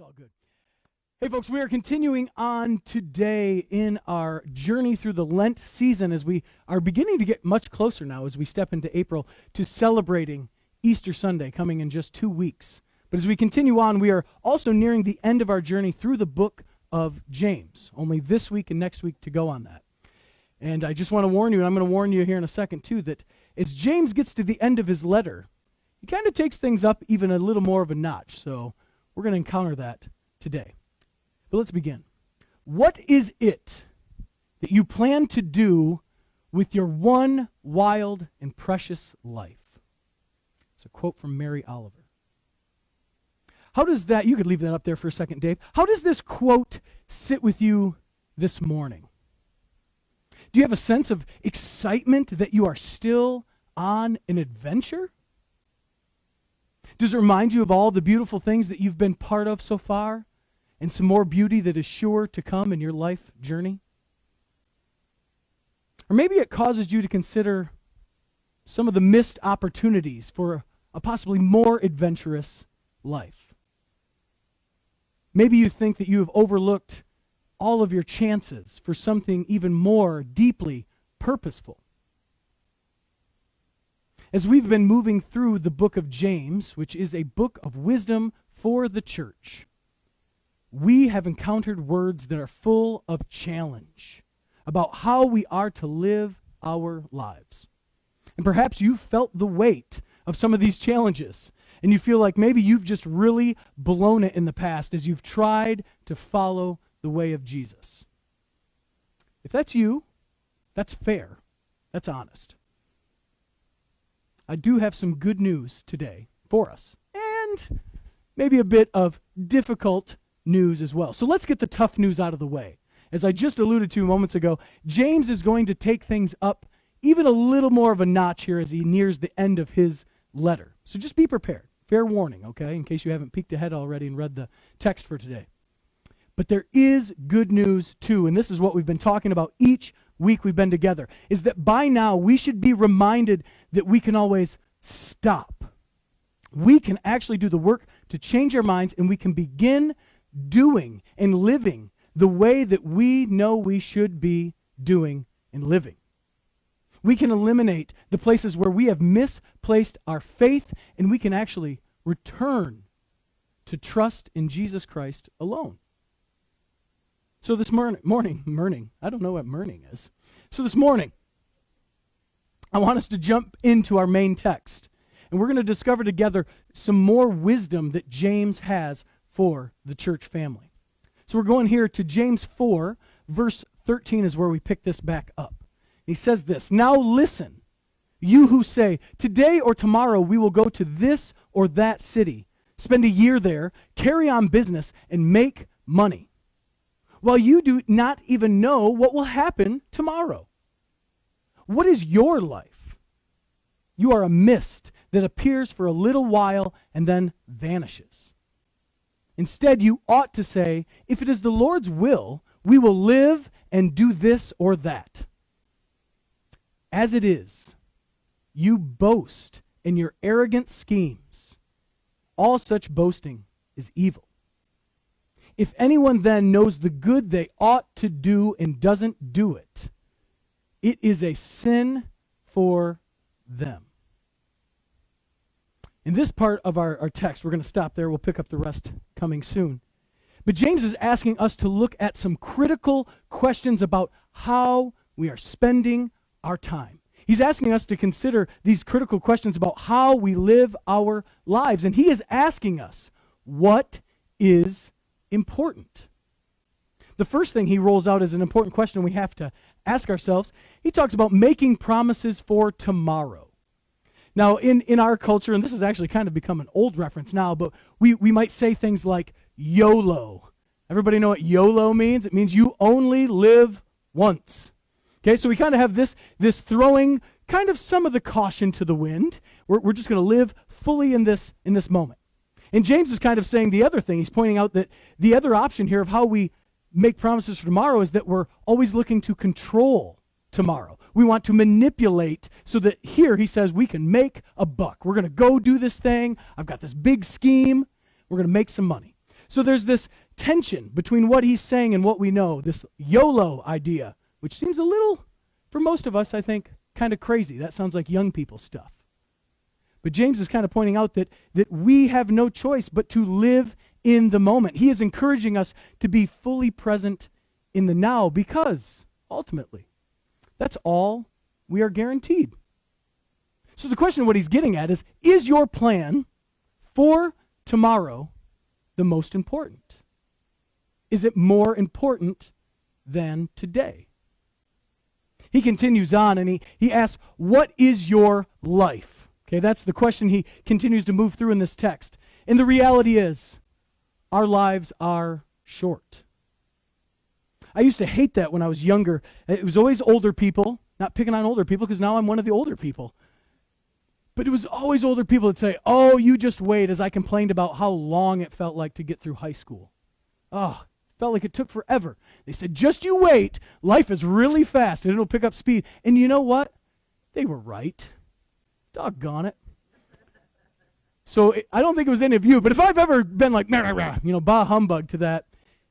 all good. Hey folks, we are continuing on today in our journey through the Lent season as we are beginning to get much closer now as we step into April to celebrating Easter Sunday coming in just 2 weeks. But as we continue on, we are also nearing the end of our journey through the book of James. Only this week and next week to go on that. And I just want to warn you, and I'm going to warn you here in a second too, that as James gets to the end of his letter, he kind of takes things up even a little more of a notch. So we're going to encounter that today. But let's begin. What is it that you plan to do with your one wild and precious life? It's a quote from Mary Oliver. How does that, you could leave that up there for a second, Dave. How does this quote sit with you this morning? Do you have a sense of excitement that you are still on an adventure? Does it remind you of all the beautiful things that you've been part of so far? And some more beauty that is sure to come in your life journey? Or maybe it causes you to consider some of the missed opportunities for a possibly more adventurous life. Maybe you think that you have overlooked all of your chances for something even more deeply purposeful. As we've been moving through the book of James, which is a book of wisdom for the church, we have encountered words that are full of challenge about how we are to live our lives. And perhaps you felt the weight of some of these challenges, and you feel like maybe you've just really blown it in the past as you've tried to follow the way of Jesus. If that's you, that's fair. That's honest. I do have some good news today for us, and maybe a bit of difficult news as well. So let's get the tough news out of the way. As I just alluded to moments ago, James is going to take things up even a little more of a notch here as he nears the end of his letter. So just be prepared. Fair warning, okay, in case you haven't peeked ahead already and read the text for today. But there is good news too, and this is what we've been talking about each week we've been together, is that by now we should be reminded that we can always stop. We can actually do the work to change our minds, and we can begin doing and living the way that we know we should be doing and living. We can eliminate the places where we have misplaced our faith, and we can actually return to trust in Jesus Christ alone. So this morning, I don't know what morning is. So this morning, I want us to jump into our main text, and we're going to discover together some more wisdom that James has for the church family. So we're going here to James 4, verse 13 is where we pick this back up. He says this, "Now listen, you who say, today or tomorrow we will go to this or that city, spend a year there, carry on business, and make money, while you do not even know what will happen tomorrow. What is your life? You are a mist that appears for a little while and then vanishes. Instead, you ought to say, if it is the Lord's will, we will live and do this or that. As it is, you boast in your arrogant schemes. All such boasting is evil. If anyone then knows the good they ought to do and doesn't do it, it is a sin for them." In this part of our text, we're going to stop there. We'll pick up the rest coming soon. But James is asking us to look at some critical questions about how we are spending our time. He's asking us to consider these critical questions about how we live our lives. And he is asking us, what is important? The first thing he rolls out as an important question we have to ask ourselves, he talks about making promises for tomorrow. Now, in our culture, and this has actually kind of become an old reference now, but we might say things like YOLO. Everybody know what YOLO means? It means you only live once. Okay, so we kind of have this throwing kind of some of the caution to the wind. We're just going to live fully in this moment. And James is kind of saying the other thing. He's pointing out that the other option here of how we make promises for tomorrow is that we're always looking to control tomorrow. We want to manipulate so that here he says we can make a buck. We're going to go do this thing. I've got this big scheme. We're going to make some money. So there's this tension between what he's saying and what we know, this YOLO idea, which seems a little, for most of us, I think, kind of crazy. That sounds like young people stuff. But James is kind of pointing out that we have no choice but to live in the moment. He is encouraging us to be fully present in the now because, ultimately, that's all we are guaranteed. So the question of what he's getting at is your plan for tomorrow the most important? Is it more important than today? He continues on and he asks, what is your life? Okay, that's the question he continues to move through in this text. And the reality is, our lives are short. I used to hate that when I was younger. It was always older people, not picking on older people because now I'm one of the older people. But it was always older people that say, oh, you just wait, as I complained about how long it felt like to get through high school. Oh, it felt like it took forever. They said, just you wait. Life is really fast and it'll pick up speed. And you know what? They were right. Doggone it. So I don't think it was any of you, but if I've ever been like, bah humbug to that,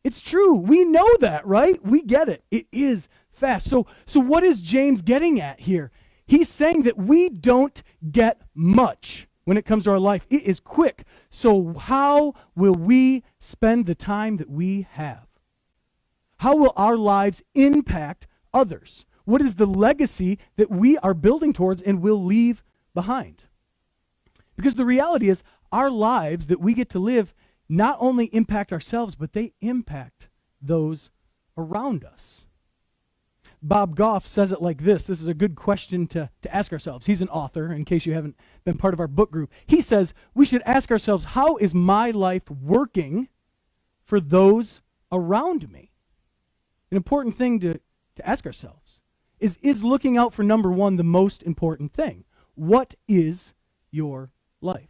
it's true. We know that, right? We get it. It is fast. So what is James getting at here? He's saying that we don't get much when it comes to our life. It is quick. So how will we spend the time that we have? How will our lives impact others? What is the legacy that we are building towards and will leave behind? Because the reality is, our lives that we get to live not only impact ourselves, but they impact those around us. Bob Goff says it like this. This is a good question to ask ourselves. He's an author, in case you haven't been part of our book group. He says, we should ask ourselves, how is my life working for those around me? An important thing to ask ourselves is looking out for number one the most important thing. What is your life?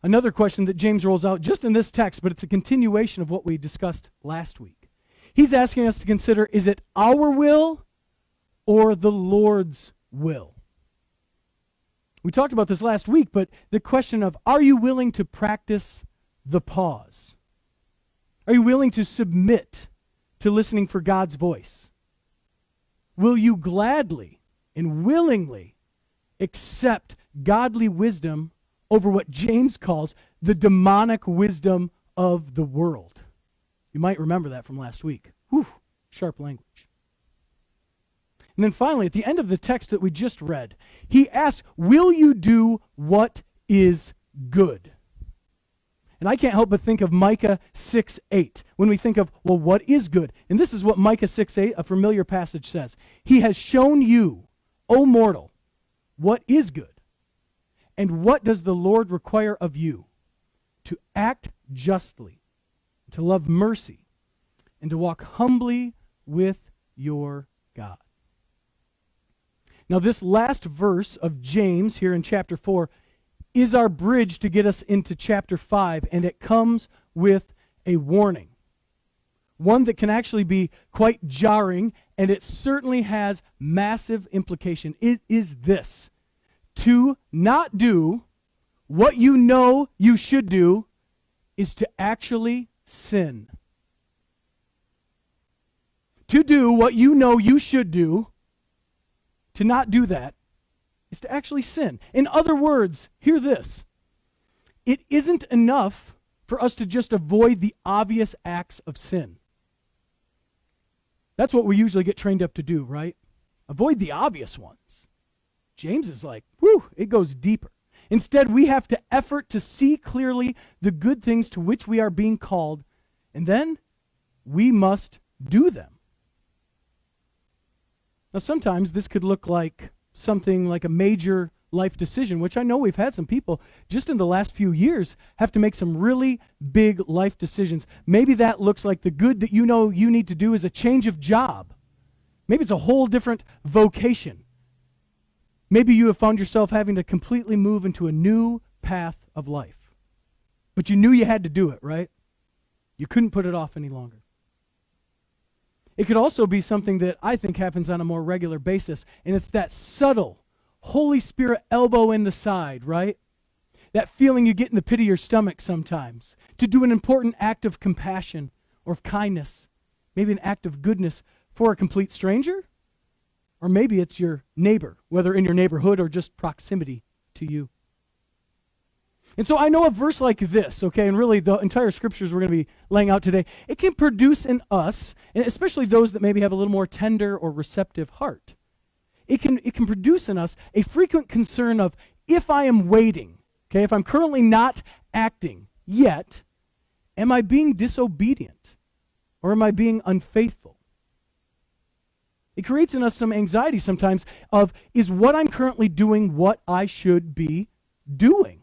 Another question that James rolls out just in this text, but it's a continuation of what we discussed last week. He's asking us to consider, is it our will or the Lord's will? We talked about this last week, but the question of, are you willing to practice the pause? Are you willing to submit to listening for God's voice? Will you gladly and willingly accept godly wisdom over what James calls the demonic wisdom of the world? You might remember that from last week. Whew, sharp language. And then finally, at the end of the text that we just read, he asks, will you do what is good? And I can't help but think of Micah 6:8 when we think of, well, what is good? And this is what Micah 6:8, a familiar passage, says. He has shown you, O mortal, what is good. And what does the Lord require of you? To act justly, to love mercy, and to walk humbly with your God. Now, this last verse of James here in chapter 4 is our bridge to get us into chapter 5, and it comes with a warning. One that can actually be quite jarring, and it certainly has massive implication. It is this: to not do what you know you should do is to actually sin. To do what you know you should do, to not do that, is to actually sin. In other words, hear this. It isn't enough for us to just avoid the obvious acts of sin. That's what we usually get trained up to do, right? Avoid the obvious ones. James is like, whew, it goes deeper. Instead, we have to effort to see clearly the good things to which we are being called, and then we must do them. Now, sometimes this could look like something like a major life decision, which I know we've had some people just in the last few years have to make some really big life decisions. Maybe that looks like the good that you know you need to do is a change of job. Maybe it's a whole different vocation. Maybe you have found yourself having to completely move into a new path of life. But you knew you had to do it, right? You couldn't put it off any longer. It could also be something that I think happens on a more regular basis, and it's that subtle Holy Spirit elbow in the side, right? that feeling you get in the pit of your stomach sometimes, to do an important act of compassion or of kindness, maybe an act of goodness for a complete stranger, or maybe it's your neighbor, whether in your neighborhood or just proximity to you. And so I know a verse like this, okay, and really the entire scriptures we're going to be laying out today, it can produce in us, and especially those that maybe have a little more tender or receptive heart, it can produce in us a frequent concern of, if I am waiting, okay, if I'm currently not acting yet, am I being disobedient or am I being unfaithful? It creates in us some anxiety sometimes of, is what I'm currently doing what I should be doing?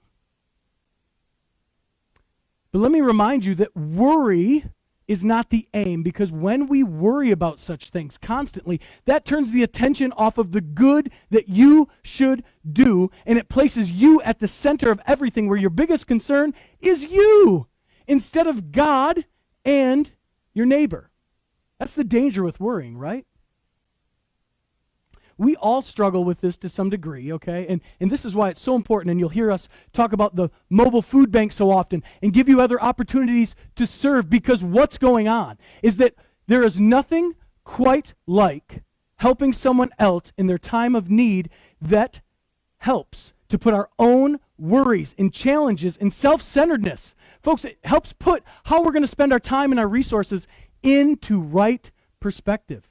But let me remind you that worry is not the aim, because when we worry about such things constantly, that turns the attention off of the good that you should do, and it places you at the center of everything, where your biggest concern is you instead of God and your neighbor. That's the danger with worrying, right? We all struggle with this to some degree, okay? And this is why it's so important, and you'll hear us talk about the mobile food bank so often and give you other opportunities to serve, because what's going on is that there is nothing quite like helping someone else in their time of need that helps to put our own worries and challenges and self-centeredness. Folks, it helps put how we're going to spend our time and our resources into right perspective.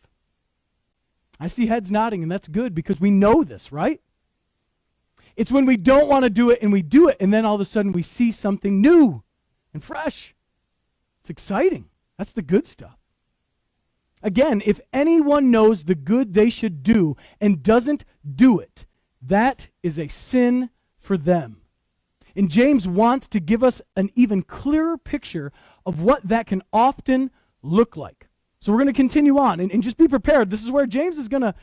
I see heads nodding, and that's good, because we know this, right? It's when we don't want to do it and we do it, and then all of a sudden we see something new and fresh. It's exciting. That's the good stuff. Again, if anyone knows the good they should do and doesn't do it, that is a sin for them. And James wants to give us an even clearer picture of what that can often look like. So we're going to continue on, and just be prepared. This is where James is going to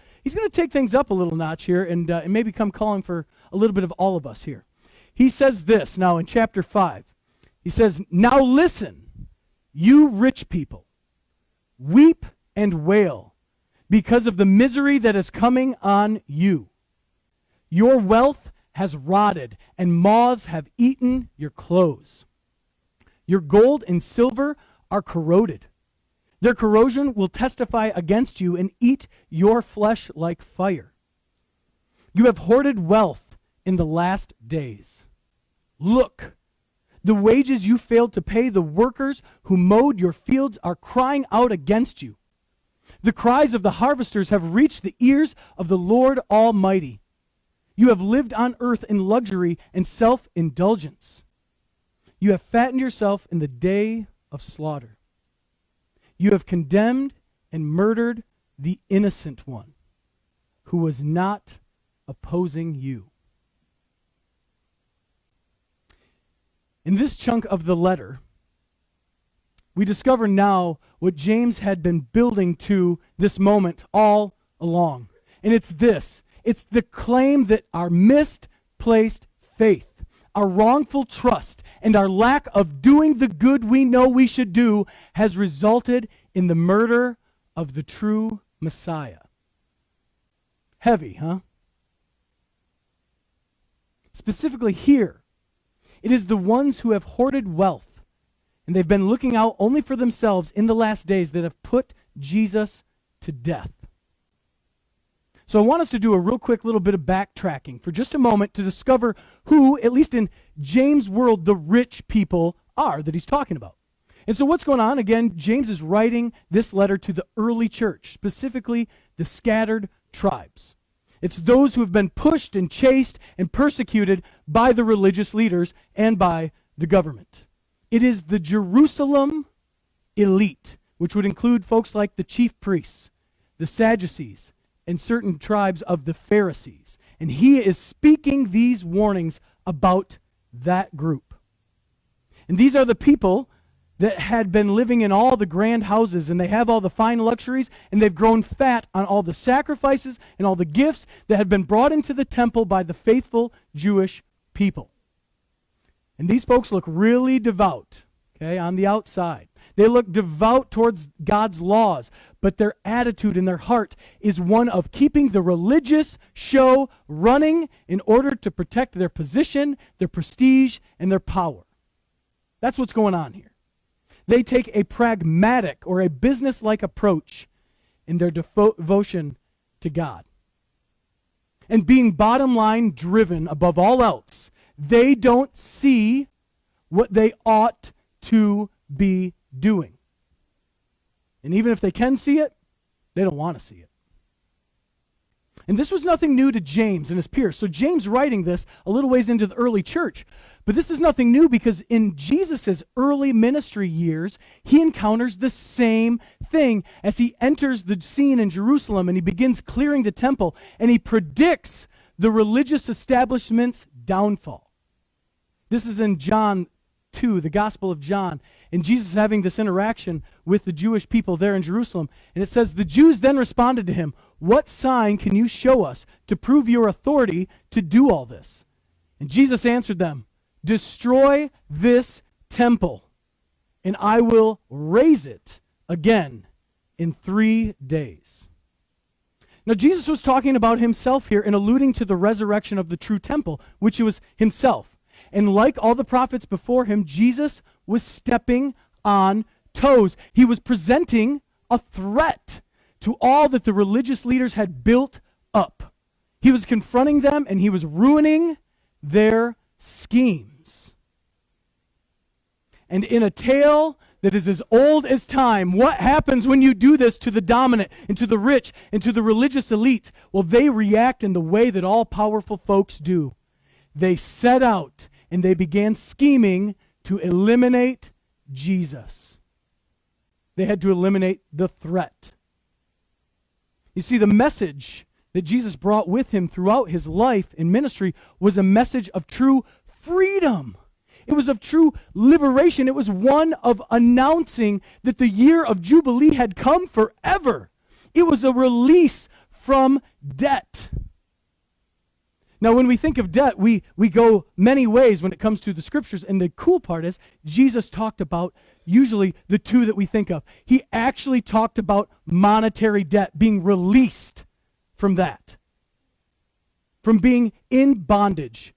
take things up a little notch here, and maybe come calling for a little bit of all of us here. He says this now in chapter 5. He says, "Now listen, you rich people, weep and wail because of the misery that is coming on you. Your wealth has rotted, and moths have eaten your clothes. Your gold and silver are corroded. Their corrosion will testify against you and eat your flesh like fire. You have hoarded wealth in the last days. Look, the wages you failed to pay the workers who mowed your fields are crying out against you. The cries of the harvesters have reached the ears of the Lord Almighty. You have lived on earth in luxury and self-indulgence. You have fattened yourself in the day of slaughter. You have condemned and murdered the innocent one who was not opposing you." In this chunk of the letter, we discover now what James had been building to this moment all along. And it's this. It's the claim that our misplaced faith, our wrongful trust, and our lack of doing the good we know we should do has resulted in the murder of the true Messiah. Heavy, huh? Specifically here, it is the ones who have hoarded wealth, and they've been looking out only for themselves in the last days, that have put Jesus to death. So I want us to do a real quick little bit of backtracking for just a moment to discover who, at least in James' world, the rich people are that he's talking about. And so what's going on? Again, James is writing this letter to the early church, specifically the scattered tribes. It's those who have been pushed and chased and persecuted by the religious leaders and by the government. It is the Jerusalem elite, which would include folks like the chief priests, the Sadducees, and certain tribes of the Pharisees. And he is speaking these warnings about that group. And these are the people that had been living in all the grand houses, and they have all the fine luxuries, and they've grown fat on all the sacrifices and all the gifts that had been brought into the temple by the faithful Jewish people. And these folks look really devout, okay, on the outside. They look devout towards God's laws, but their attitude in their heart is one of keeping the religious show running in order to protect their position, their prestige, and their power. That's what's going on here. They take a pragmatic or a business-like approach in their devotion to God. And being bottom line driven above all else, they don't see what they ought to be doing. And even if they can see it, they don't want to see it. And this was nothing new to James and his peers. So James writing this a little ways into the early church. But this is nothing new because in Jesus' early ministry years, he encounters the same thing as he enters the scene in Jerusalem and he begins clearing the temple and he predicts the religious establishment's downfall. This is in John 2, the Gospel of John, and Jesus is having this interaction with the Jewish people there in Jerusalem. And it says, the Jews then responded to him, "What sign can you show us to prove your authority to do all this?" And Jesus answered them, "Destroy this temple, and I will raise it again in 3 days." Now, Jesus was talking about himself here and alluding to the resurrection of the true temple, which was himself. And like all the prophets before him, Jesus was stepping on toes. He was presenting a threat to all that the religious leaders had built up. He was confronting them and he was ruining their schemes. And in a tale that is as old as time, what happens when you do this to the dominant and to the rich and to the religious elite? Well, they react in the way that all powerful folks do. They set out and they began scheming to eliminate Jesus. They had to eliminate the threat. You see, the message that Jesus brought with him throughout his life and ministry was a message of true freedom. It was of true liberation. It was one of announcing that the year of Jubilee had come forever. It was a release from debt. Now, when we think of debt, we go many ways when it comes to the scriptures. And the cool part is Jesus talked about usually the two that we think of. He actually talked about monetary debt, being released from that, from being in bondage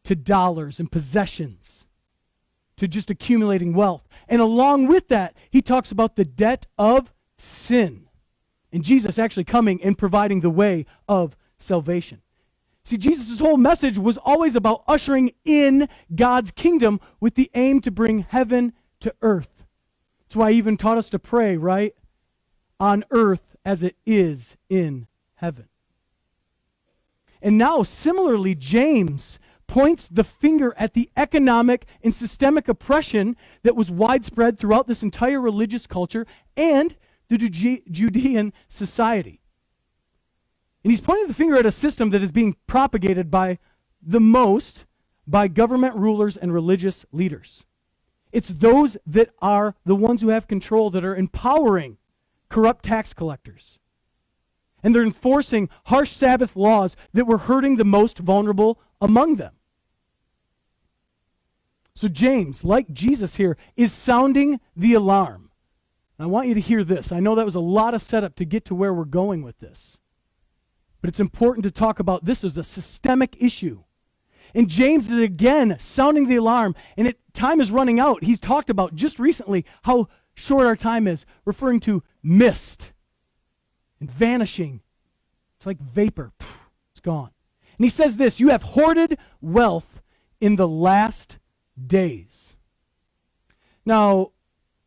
to dollars and possessions, to just accumulating wealth. And along with that, he talks about the debt of sin. And Jesus actually coming and providing the way of salvation. See, Jesus' whole message was always about ushering in God's kingdom with the aim to bring heaven to earth. That's why he even taught us to pray, right? On earth as it is in heaven. And now, similarly, James points the finger at the economic and systemic oppression that was widespread throughout this entire religious culture and the Judean society. And he's pointing the finger at a system that is being propagated by government rulers and religious leaders. It's those that are the ones who have control that are empowering corrupt tax collectors. And they're enforcing harsh Sabbath laws that were hurting the most vulnerable among them. So James, like Jesus here, is sounding the alarm. And I want you to hear this. I know that was a lot of setup to get to where we're going with this. But it's important to talk about this as a systemic issue. And James is again sounding the alarm, and time is running out. He's talked about just recently how short our time is, referring to mist and vanishing. It's like vapor. It's gone. And he says this, "You have hoarded wealth in the last days." Now,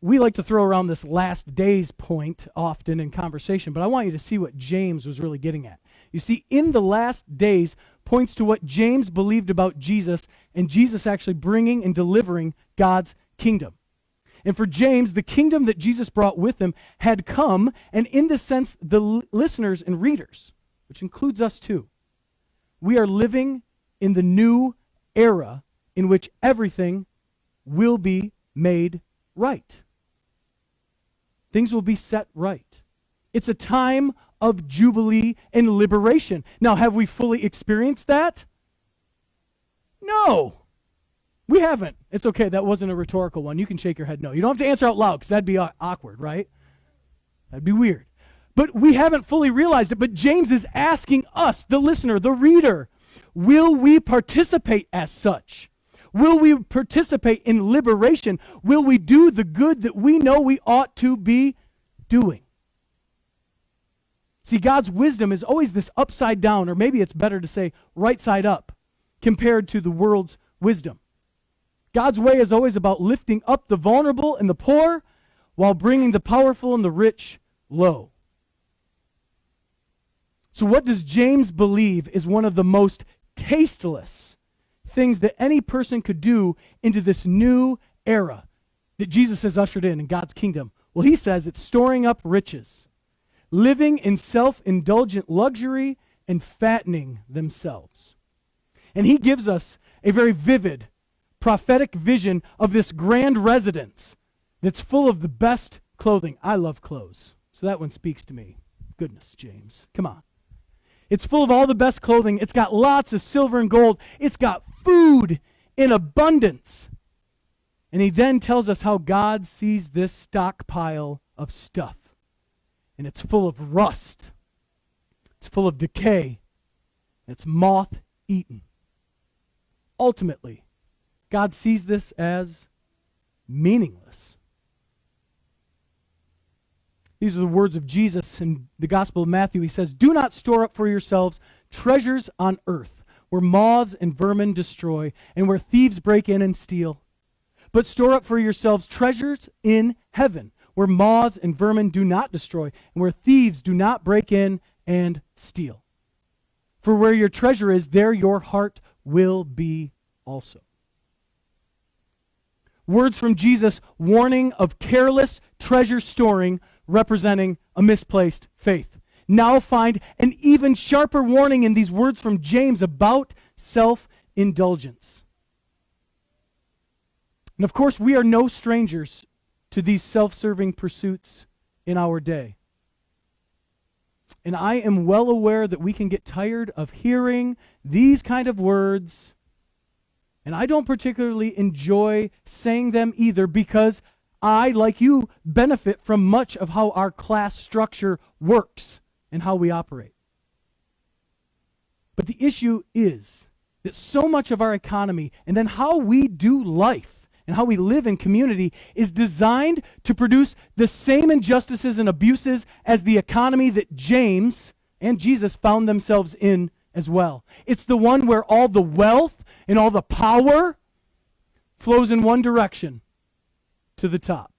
we like to throw around this last days point often in conversation, but I want you to see what James was really getting at. You see, in the last days points to what James believed about Jesus and Jesus actually bringing and delivering God's kingdom. And for James, the kingdom that Jesus brought with him had come, and in this sense, the listeners and readers, which includes us too, we are living in the new era in which everything will be made right. Things will be set right. It's a time of jubilee and liberation. Now, have we fully experienced that? No. We haven't. It's okay. That wasn't a rhetorical one. You can shake your head no. You don't have to answer out loud because that'd be awkward, right? That'd be weird. But we haven't fully realized it. But James is asking us, the listener, the reader, will we participate as such? Will we participate in liberation? Will we do the good that we know we ought to be doing? See, God's wisdom is always this upside down, or maybe it's better to say right side up, compared to the world's wisdom. God's way is always about lifting up the vulnerable and the poor while bringing the powerful and the rich low. So what does James believe is one of the most tasteless things that any person could do into this new era that Jesus has ushered in God's kingdom? Well, he says it's storing up riches, living in self-indulgent luxury, and fattening themselves. And he gives us a very vivid prophetic vision of this grand residence that's full of the best clothing. I love clothes, so that one speaks to me. Goodness, James, come on. It's full of all the best clothing. It's got lots of silver and gold. It's got food in abundance. And he then tells us how God sees this stockpile of stuff. And it's full of rust. It's full of decay. It's moth-eaten. Ultimately, God sees this as meaningless. These are the words of Jesus in the Gospel of Matthew. He says, "Do not store up for yourselves treasures on earth, where moths and vermin destroy, and where thieves break in and steal. But store up for yourselves treasures in heaven, where moths and vermin do not destroy, and where thieves do not break in and steal. For where your treasure is, there your heart will be also." Words from Jesus warning of careless treasure storing, representing a misplaced faith. Now find an even sharper warning in these words from James about self-indulgence. And of course, we are no strangers to these self-serving pursuits in our day. And I am well aware that we can get tired of hearing these kind of words, and I don't particularly enjoy saying them either, because I, like you, benefit from much of how our class structure works and how we operate. But the issue is that so much of our economy and then how we do life and how we live in community is designed to produce the same injustices and abuses as the economy that James and Jesus found themselves in as well. It's the one where all the wealth and all the power flows in one direction, to the top.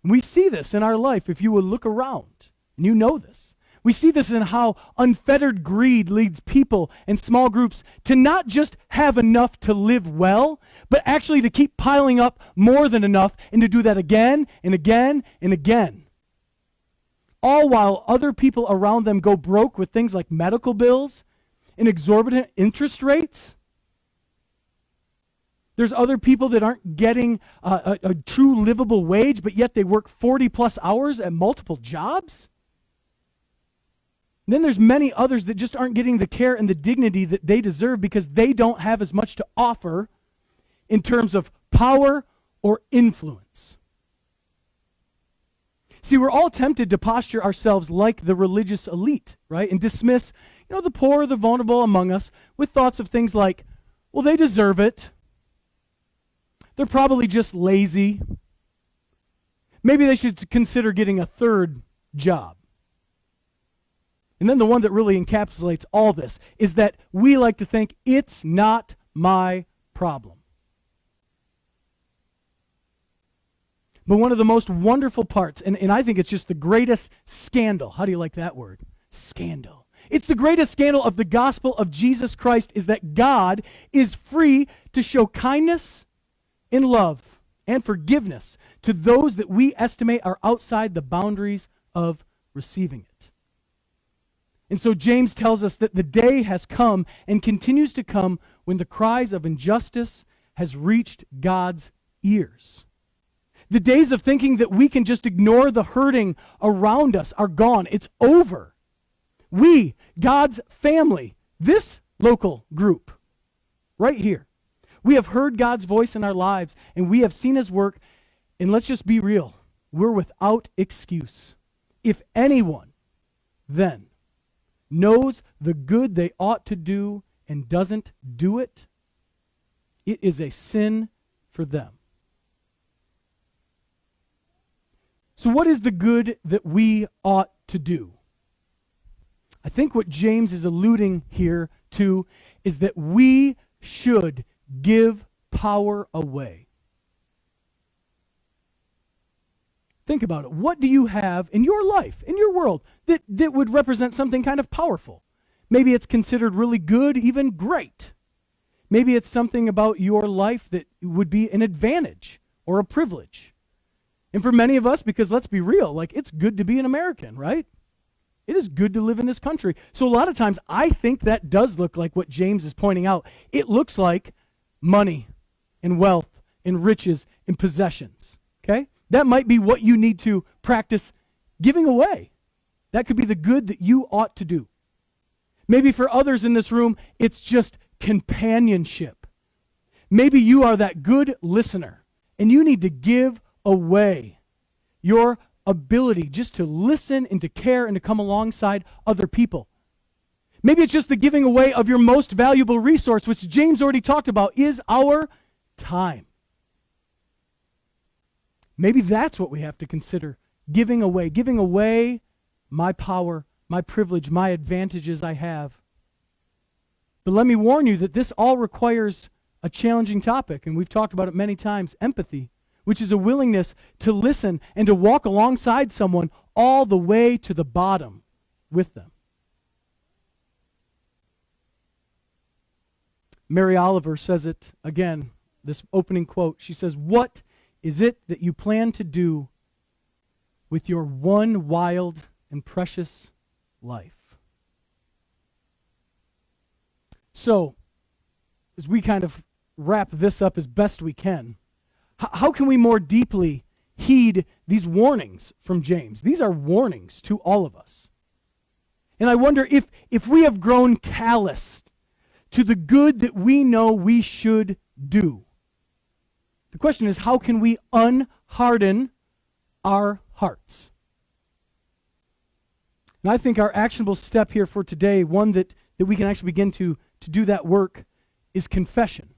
And we see this in our life if you will look around, and you know this. We see this in how unfettered greed leads people and small groups to not just have enough to live well, but actually to keep piling up more than enough, and to do that again and again and again. All while other people around them go broke with things like medical bills and exorbitant interest rates. There's other people that aren't getting a true livable wage, but yet they work 40 plus hours at multiple jobs. And then there's many others that just aren't getting the care and the dignity that they deserve because they don't have as much to offer in terms of power or influence. See, we're all tempted to posture ourselves like the religious elite, right? And dismiss, the poor, the vulnerable among us with thoughts of things like, well, they deserve it. They're probably just lazy. Maybe they should consider getting a third job. And then the one that really encapsulates all this is that we like to think it's not my problem. But one of the most wonderful parts, and I think it's just the greatest scandal. How do you like that word? Scandal. It's the greatest scandal of the gospel of Jesus Christ, is that God is free to show kindness and love and forgiveness to those that we estimate are outside the boundaries of receiving it. And so James tells us that the day has come and continues to come when the cries of injustice has reached God's ears. The days of thinking that we can just ignore the hurting around us are gone. It's over. We, God's family, this local group, right here. We have heard God's voice in our lives, and we have seen his work, and let's just be real. We're without excuse. If anyone then knows the good they ought to do and doesn't do it, it is a sin for them. So what is the good that we ought to do? I think what James is alluding here to is that we should give power away. Think about it. What do you have in your life, in your world, that would represent something kind of powerful? Maybe it's considered really good, even great. Maybe it's something about your life that would be an advantage or a privilege. And for many of us, because let's be real, like it's good to be an American, right? It is good to live in this country. So a lot of times I think that does look like what James is pointing out. It looks like money and wealth and riches and possessions, okay? That might be what you need to practice giving away. That could be the good that you ought to do. Maybe for others in this room, it's just companionship. Maybe you are that good listener and you need to give away your ability just to listen and to care and to come alongside other people. Maybe it's just the giving away of your most valuable resource, which James already talked about, is our time. Maybe that's what we have to consider, giving away my power, my privilege, my advantages I have. But let me warn you that this all requires a challenging topic, and we've talked about it many times, empathy, which is a willingness to listen and to walk alongside someone all the way to the bottom with them. Mary Oliver says it again, this opening quote. She says, "What is it that you plan to do with your one wild and precious life?" So, as we kind of wrap this up as best we can, how can we more deeply heed these warnings from James? These are warnings to all of us. And I wonder if we have grown calloused to the good that we know we should do. The question is, how can we unharden our hearts? And I think our actionable step here for today, one that we can actually begin to do that work, is confession.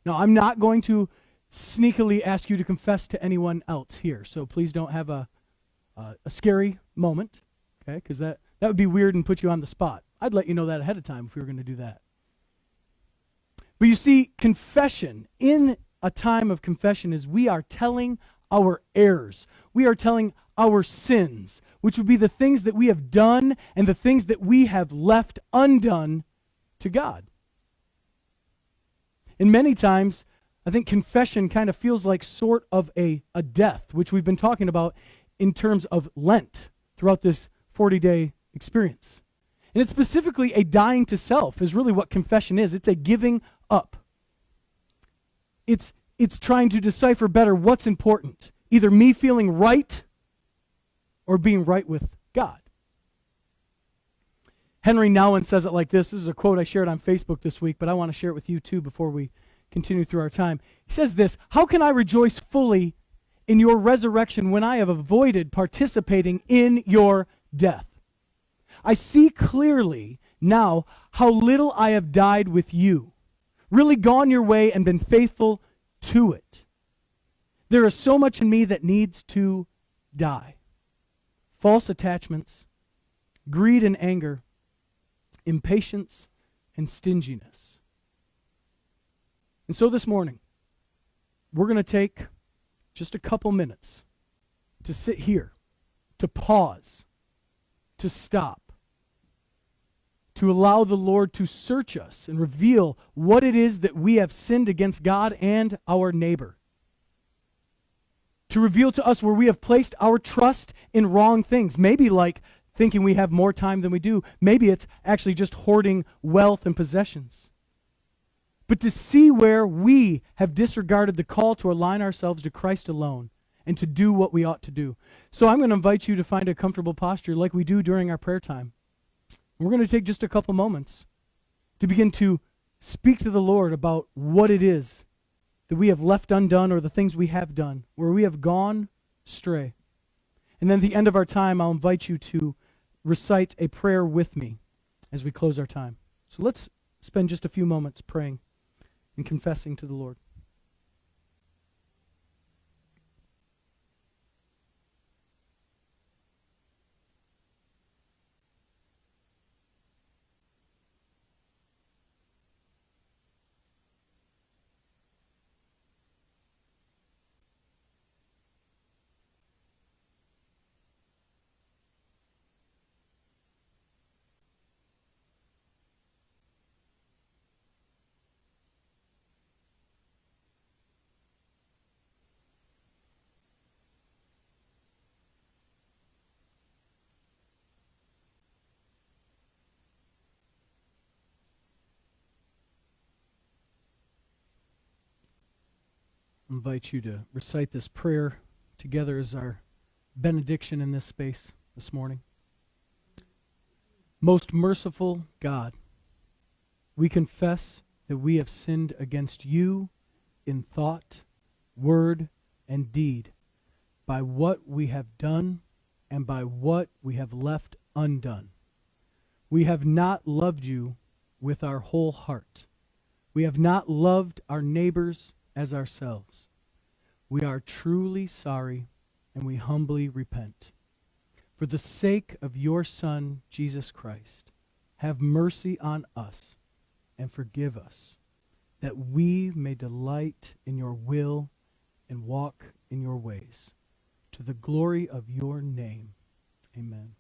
Now, I'm not going to sneakily ask you to confess to anyone else here, so please don't have a scary moment, okay? Because that would be weird and put you on the spot. I'd let you know that ahead of time if we were going to do that. But you see, confession, in a time of confession, is we are telling our errors. We are telling our sins, which would be the things that we have done and the things that we have left undone to God. And many times, I think confession kind of feels like sort of a death, which we've been talking about in terms of Lent throughout this 40-day experience. And it's specifically a dying to self is really what confession is. It's a giving up. It's trying to decipher better what's important. Either me feeling right or being right with God. Henry Nouwen says it like this. This is a quote I shared on Facebook this week, but I want to share it with you too before we continue through our time. He says this: "How can I rejoice fully in your resurrection when I have avoided participating in your death? I see clearly now how little I have died with you, really gone your way and been faithful to it. There is so much in me that needs to die. False attachments, greed and anger, impatience and stinginess." And so this morning, we're going to take just a couple minutes to sit here, to pause, to stop, to allow the Lord to search us and reveal what it is that we have sinned against God and our neighbor. To reveal to us where we have placed our trust in wrong things, maybe like thinking we have more time than we do. Maybe it's actually just hoarding wealth and possessions. But to see where we have disregarded the call to align ourselves to Christ alone and to do what we ought to do. So I'm going to invite you to find a comfortable posture like we do during our prayer time. We're going to take just a couple moments to begin to Speak to the Lord about what it is that we have left undone or the things we have done, where we have gone astray. And then at the end of our time, I'll invite you to recite a prayer with me as we close our time. So let's spend just a few moments praying and confessing to the Lord. I invite you to recite this prayer together as our benediction in this space this morning. Most merciful God, we confess that we have sinned against you in thought, word, and deed, by what we have done and by what we have left undone. We have not loved you with our whole heart. We have not loved our neighbors as ourselves. We are truly sorry, and we humbly repent. For the sake of your Son, Jesus Christ, have mercy on us and forgive us, that we may delight in your will and walk in your ways. To the glory of your name, amen.